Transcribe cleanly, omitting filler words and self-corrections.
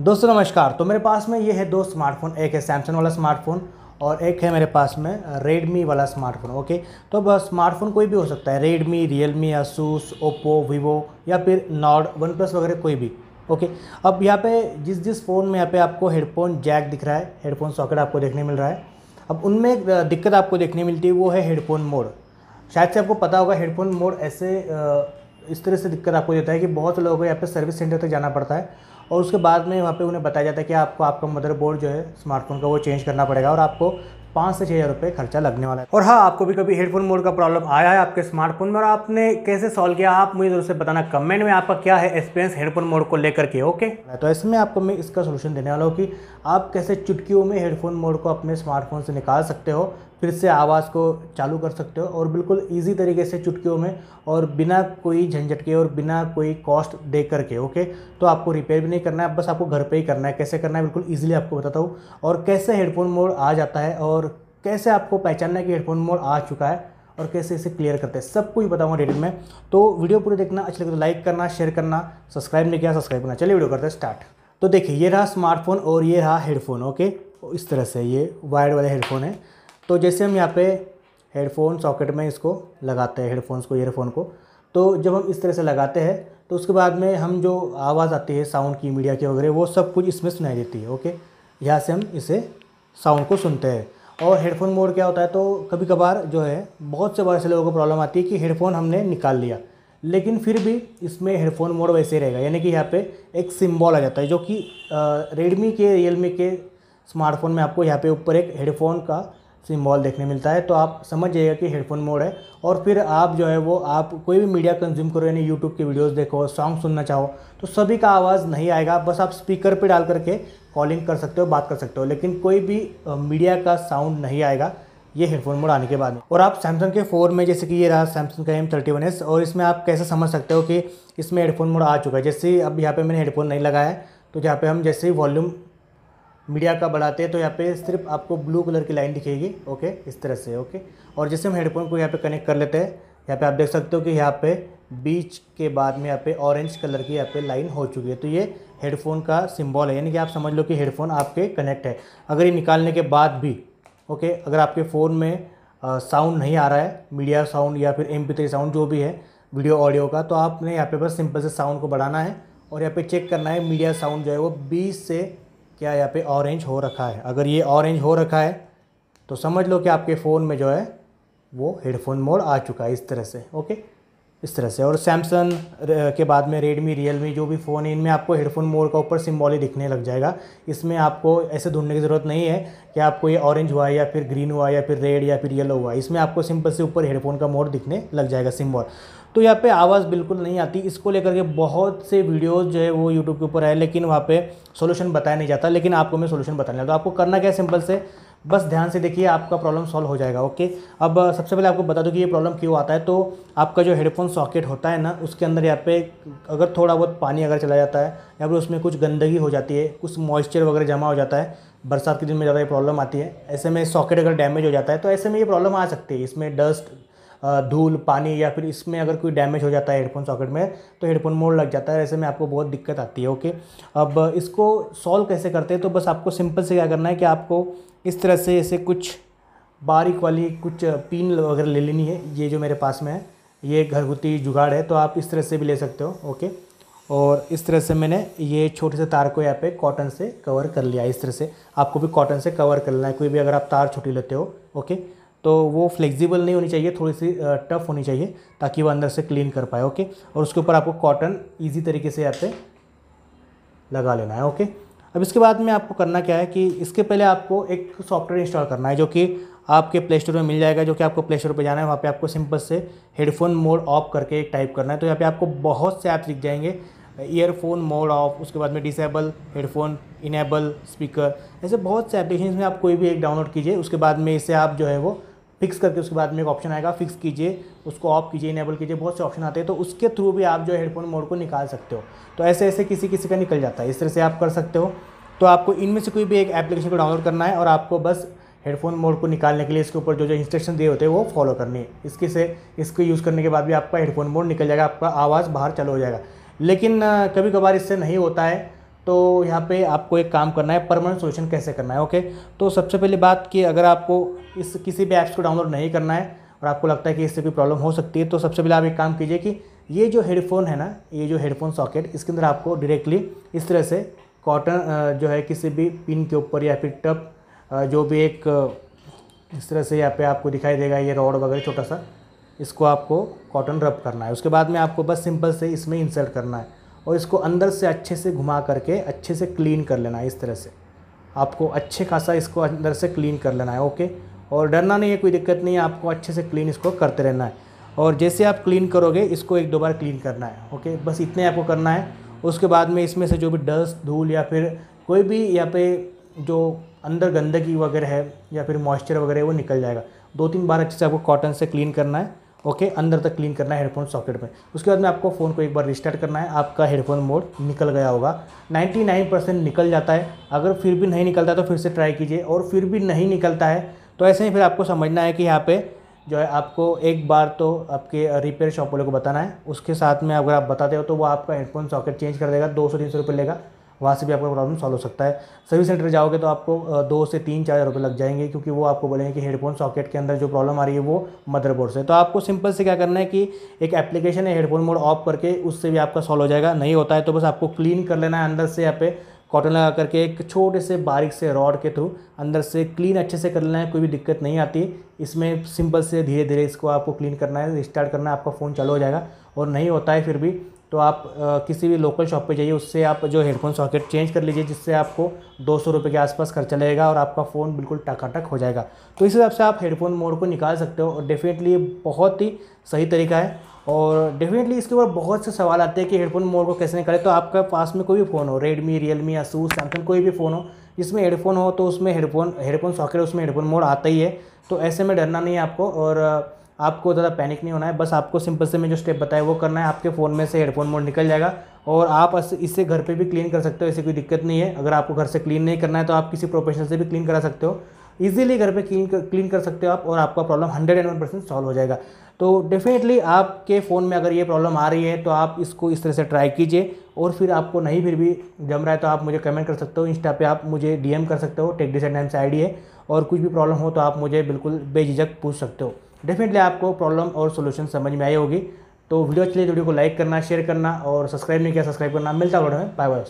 दोस्तों नमस्कार। तो मेरे पास में ये है दो स्मार्टफोन, एक है सैमसंग वाला स्मार्टफोन और एक है मेरे पास में रेडमी वाला स्मार्टफोन। ओके, तो अब स्मार्टफोन कोई भी हो सकता है, Redmi, Realme, asus, Oppo, Vivo या फिर नॉर्ड, वन प्लस वगैरह कोई भी। ओके, अब यहाँ पे जिस फ़ोन में यहाँ पे आपको हेडफोन जैक दिख रहा है, हेडफोन सॉकेट आपको देखने मिल रहा है। अब उनमें एक दिक्कत आपको देखने मिलती है, वो है हेडफोन मोड। शायद से आपको पता होगा हेडफोन मोड ऐसे इस तरह से दिक्कत आपको देता है कि बहुत से लोगों को यहाँ पे सर्विस सेंटर तक जाना पड़ता है और उसके बाद में वहाँ पे उन्हें बताया जाता है कि आपको आपका मदरबोर्ड जो है स्मार्टफोन का वो चेंज करना पड़ेगा और आपको 5 से 6 हज़ार रुपये खर्चा लगने वाला है। और हाँ, आपको भी कभी हेडफोन मोड का प्रॉब्लम आया है आपके स्मार्टफोन में और आपने कैसे सॉल्व किया, आप मुझे जरूर से बताना कमेंट में, आपका क्या है एक्सपीरियंस हेडफोन मोड को लेकर के। ओके, तो ऐसे में आपको मैं इसका सोल्यूशन देने वाला हूँ कि आप कैसे चुटकियों में हेडफोन मोड को अपने स्मार्टफोन से निकाल सकते हो, फिर से आवाज़ को चालू कर सकते हो और बिल्कुल ईजी तरीके से चुटकियों में और बिना कोई झंझट के और बिना कोई कॉस्ट दे करके। ओके, तो आपको रिपेयर भी नहीं करना है, बस आपको घर पे ही करना है। कैसे करना है बिल्कुल ईजिली आपको बताता हूँ, और कैसे हेडफोन मोड आ जाता है और कैसे आपको पहचानना है कि हेडफोन मोड आ चुका है और कैसे इसे क्लियर करते हैं, सब कुछ बताऊंगा डिटेल में। तो वीडियो पूरी देखना, अच्छा लगे तो लाइक करना, शेयर करना, सब्सक्राइब नहीं किया सब्सक्राइब करना। चलिए वीडियो करते हैं स्टार्ट। तो देखिए, ये रहा स्मार्टफोन और ये रहा हेडफोन। ओके, इस तरह से ये वायर्ड वाले हेडफोन है। तो जैसे हम यहाँ पे हेडफोन सॉकेट में इसको लगाते हैं, हेडफोन्स को, ईयरफोन को, तो जब हम इस तरह से लगाते हैं तो उसके बाद में हम जो आवाज़ आती है साउंड की, मीडिया की वगैरह, वो सब कुछ इसमें सुनाई देती है। ओके, यहाँ से हम इसे साउंड को सुनते हैं। और हेडफोन मोड क्या होता है, तो कभी कभार जो है बहुत से ऐसे लोगों को प्रॉब्लम आती है कि हेडफोन हमने निकाल लिया लेकिन फिर भी इसमें हेडफोन मोड वैसे ही रहेगा, यानी कि यहाँ पे एक सिंबल आ जाता है जो कि रेडमी के, रियलमी के स्मार्टफोन में आपको यहाँ पे ऊपर एक हेडफोन का सिंबल देखने मिलता है। तो आप समझ जाइएगा कि हेडफोन मोड है। और फिर आप जो है वो आप कोई भी मीडिया कंज्यूम करो, यानी यूट्यूब की वीडियोस देखो, सॉन्ग सुनना चाहो, तो सभी का आवाज़ नहीं आएगा। बस आप स्पीकर पे डाल करके कॉलिंग कर सकते हो, बात कर सकते हो, लेकिन कोई भी मीडिया का साउंड नहीं आएगा ये हेडफोन मोड आने के बाद में। और आप सैमसंग के फ़ोन में, जैसे कि ये रहा सैमसंग का M31s, और इसमें आप कैसे समझ सकते हो कि इसमें हेडफोन मोड आ चुका है। जैसे ही अब यहाँ पे मैंने हेडफोन नहीं लगाया है, तो यहाँ पे हम जैसे ही वॉल्यूम मीडिया का बढ़ाते हैं तो यहाँ पे सिर्फ आपको ब्लू कलर की लाइन दिखेगी। ओके, इस तरह से। ओके, और जैसे हम हेडफोन को यहाँ पे कनेक्ट कर लेते हैं, यहाँ पे आप देख सकते हो कि यहाँ पे बीच के बाद में यहाँ पे ऑरेंज कलर की यहाँ पे लाइन हो चुकी है। तो ये हेडफोन का सिंबल है, यानी कि आप समझ लो कि हेडफोन आपके कनेक्ट है। अगर ये निकालने के बाद भी ओके, अगर आपके फ़ोन में साउंड नहीं आ रहा है, मीडिया साउंड या फिर MP3 साउंड जो भी है वीडियो ऑडियो का, तो आपने यहाँ पे बस सिंपल से साउंड को बढ़ाना है और यहाँ पे चेक करना है मीडिया साउंड जो है वो 20 से क्या यहाँ पे ऑरेंज हो रखा है। अगर ये ऑरेंज हो रखा है तो समझ लो कि आपके फ़ोन में जो है वो हेडफोन मोड आ चुका है, इस तरह से। ओके, इस तरह से। और सैमसंग के बाद में रेडमी, रियलमी जो भी फ़ोन है, इनमें आपको हेडफोन मोड का ऊपर सिंबल ही दिखने लग जाएगा। इसमें आपको ऐसे ढूंढने की ज़रूरत नहीं है कि आपको ये ऑरेंज हुआ या फिर ग्रीन हुआ या फिर रेड या फिर येलो हुआ। इसमें आपको सिंपल से ऊपर हेडफोन का मोड दिखने लग जाएगा, सिंबल। तो यहाँ पे आवाज़ बिल्कुल नहीं आती। इसको लेकर के बहुत से वीडियोस जो है वो यूट्यूब के ऊपर है, लेकिन वहाँ पे सॉल्यूशन बताया नहीं जाता। लेकिन आपको मैं सॉल्यूशन बताने तो आपको करना क्या है, सिंपल से बस ध्यान से देखिए, आपका प्रॉब्लम सॉल्व हो जाएगा। ओके, अब सबसे पहले आपको बता दूं कि ये प्रॉब्लम क्यों आता है। तो आपका जो हेडफोन सॉकेट होता है ना, उसके अंदर यहाँ पे अगर थोड़ा बहुत पानी अगर चला जाता है या फिर उसमें कुछ गंदगी हो जाती है, कुछ मॉइस्चर वगैरह जमा हो जाता है, बरसात के दिन में ज़्यादा ये प्रॉब्लम आती है। ऐसे में सॉकेट अगर डैमेज हो जाता है तो ऐसे में ये प्रॉब्लम आ सकती है। इसमें डस्ट, धूल, पानी या फिर इसमें अगर कोई डैमेज हो जाता है हेडफोन सॉकेट में तो हेडफोन मोड लग जाता है। ऐसे में आपको बहुत दिक्कत आती है। ओके, अब इसको सॉल्व कैसे करते हैं, तो बस आपको सिंपल से क्या करना है कि आपको इस तरह से ऐसे कुछ बारीक वाली कुछ पिन वगैरह ले लेनी है। ये जो मेरे पास में है ये घरगुती जुगाड़ है, तो आप इस तरह से भी ले सकते हो। ओके, और इस तरह से मैंने ये छोटे से तार को यहाँ पे कॉटन से कवर कर लिया। इस तरह से आपको भी कॉटन से कवर कर लेना है। कोई भी अगर आप तार छोटी लेते हो, ओके, तो वो फ्लेक्सिबल नहीं होनी चाहिए, थोड़ी सी टफ होनी चाहिए ताकि वो अंदर से क्लीन कर पाए। ओके, और उसके ऊपर आपको कॉटन ईजी तरीके से यहाँ पे लगा लेना है। ओके, अब इसके बाद में आपको करना क्या है कि इसके पहले आपको एक सॉफ्टवेयर इंस्टॉल करना है जो कि आपके प्ले स्टोर में मिल जाएगा। जो कि आपको प्ले स्टोर पर जाना है, वहाँ पे आपको सिंपल से हेडफोन मोड ऑफ करके एक टाइप करना है। तो यहाँ पे आपको बहुत से ऐप्स दिख जाएंगे, ईयरफोन मोड ऑफ, उसके बाद में डिसेबल हेडफोन, इनेबल स्पीकर, ऐसे बहुत से एप्लीकेशन में आप कोई भी एक डाउनलोड कीजिए। उसके बाद में इसे आप जो है वो फिक्स करके, उसके बाद में एक ऑप्शन आएगा, फिक्स कीजिए, उसको ऑफ कीजिए, इनेबल कीजिए, बहुत से ऑप्शन आते हैं। तो उसके थ्रू भी आप जो है हेडफोन मोड को निकाल सकते हो। तो ऐसे ऐसे किसी किसी का निकल जाता है, इस तरह से आप कर सकते हो। तो आपको इनमें से कोई भी एक एप्लीकेशन को डाउनलोड करना है और आपको बस हेडफोन मोड को निकालने के लिए इसके ऊपर जो जो इंस्ट्रक्शन दिए होते हैं वो फॉलो करनी है। इसको यूज़ करने के बाद भी आपका हेडफोन मोड निकल जाएगा, आपका आवाज़ बाहर चालू हो जाएगा। लेकिन कभी कभार इससे नहीं होता है, तो यहाँ पे आपको एक काम करना है, परमानेंट सोल्यूशन कैसे करना है। ओके, तो सबसे पहली बात कि अगर आपको इस किसी भी ऐप्स को डाउनलोड नहीं करना है और आपको लगता है कि इससे कोई प्रॉब्लम हो सकती है, तो सबसे पहले आप एक काम कीजिए कि ये जो हेडफोन है ना, ये जो हेडफोन सॉकेट, इसके अंदर आपको डायरेक्टली इस तरह से कॉटन जो है किसी भी पिन के ऊपर या फिर टप जो भी एक इस तरह से यहाँ पे आपको दिखाई देगा ये रॉड वगैरह छोटा सा, इसको आपको कॉटन रब करना है। उसके बाद में आपको बस सिंपल से इसमें इंसर्ट करना है और इसको अंदर से अच्छे से घुमा करके अच्छे से क्लीन कर लेना है। इस तरह से आपको अच्छे खासा इसको अंदर से क्लीन कर लेना है। ओके, और डरना नहीं है, कोई दिक्कत नहीं है, आपको अच्छे से क्लीन इसको करते रहना है। और जैसे आप क्लीन करोगे इसको एक दो बार क्लीन करना है। ओके, बस इतने आपको करना है। उसके बाद में इसमें से जो भी डस्ट धूल या फिर कोई भी यहाँ पे जो अंदर गंदगी वगैरह है या फिर मॉइस्चर वगैरह है वो निकल जाएगा। 2-3 बार अच्छे से आपको कॉटन से क्लीन करना है। ओके, अंदर तक क्लीन करना है हेडफोन सॉकेट में। उसके बाद में आपको फ़ोन को एक बार रिस्टार्ट करना है। आपका हेडफोन मोड निकल गया होगा, 99% निकल जाता है। अगर फिर भी नहीं निकलता तो फिर से ट्राई कीजिए, और फिर भी नहीं निकलता है तो ऐसे ही फिर आपको समझना है कि यहाँ पे जो है आपको एक बार तो आपके रिपेयर शॉप वाले को बताना है। उसके साथ में अगर आप बताते हो तो वो आपका हेडफोन सॉकेट चेंज कर देगा, 200-300 रुपये लेगा, वहाँ से भी आपका प्रॉब्लम सॉल्व हो सकता है। सर्विस सेंटर जाओगे तो आपको 2 से 3-4 हज़ार रुपये लग जाएंगे, क्योंकि वो आपको बोलेंगे कि हेडफोन सॉकेट के अंदर जो प्रॉब्लम आ रही है वो मदरबोर्ड से। तो आपको सिंपल से क्या करना है कि एक एप्लीकेशन है हेडफोन मोड ऑफ करके, उससे भी आपका सॉल्व हो जाएगा। नहीं होता है तो बस आपको क्लीन कर लेना है अंदर से, यहाँ पे कॉटन लगा करके एक छोटे से बारीक से रॉड के थ्रू अंदर से क्लीन अच्छे से कर लेना है। कोई भी दिक्कत नहीं आती इसमें, सिंपल से धीरे धीरे इसको आपको क्लीन करना है, रिस्टार्ट करना है, आपका फ़ोन चालू हो जाएगा। और नहीं होता है फिर भी तो आप किसी भी लोकल शॉप पे जाइए, उससे आप जो हेडफोन सॉकेट चेंज कर लीजिए, जिससे आपको 200 रुपये के आसपास खर्चा लगेगा और आपका फ़ोन बिल्कुल टकाटक हो जाएगा। तो इस हिसाब से आप हेडफोन मोड को निकाल सकते हो, और डेफिनेटली ये बहुत ही सही तरीका है। और डेफिनेटली इसके ऊपर बहुत से सवाल आते हैं कि हेडफोन मोड को कैसे निकालें। तो आपका पास में कोई भी फ़ोन हो, रेडमी, रियलमी, asus, सैमसंग, कोई भी फ़ोन हो जिसमें हेडफोन हो, तो उसमें हेडफोन सॉकेट, उसमें हेडफोन मोड आता ही है। तो ऐसे में डरना नहीं है आपको, और आपको ज़्यादा पैनिक नहीं होना है। बस आपको सिंपल से मैं जो स्टेप बताया वो करना है, आपके फ़ोन में से हेडफोन मोड निकल जाएगा। और आप इससे घर पे भी क्लीन कर सकते हो, ऐसी कोई दिक्कत नहीं है। अगर आपको घर से क्लीन नहीं करना है तो आप किसी प्रोफेशनल से भी क्लीन करा सकते हो, ईजिली घर पे क्लीन कर सकते हो आप, और आपका प्रॉब्लम 101% सॉल्व हो जाएगा। तो डेफिनेटली आपके फ़ोन में अगर ये प्रॉब्लम आ रही है तो आप इसको इस तरह से ट्राई कीजिए, और फिर आपको नहीं फिर भी जम रहा है तो आप मुझे कमेंट कर सकते हो, इंस्टा पे आप मुझे DM कर सकते हो, टेक डिसाइड नाम से ID है। और कुछ भी प्रॉब्लम हो तो आप मुझे बिल्कुल बेझिझक पूछ सकते हो। डेफिनेटली आपको प्रॉब्लम और सोल्यूशन समझ में आई होगी। तो वीडियो अच्छी लगी तो वीडियो को लाइक करना, शेयर करना, और सब्सक्राइब नहीं किया सब्सक्राइब करना। मिलता है वीडियो में, बाय बाय दोस्तों।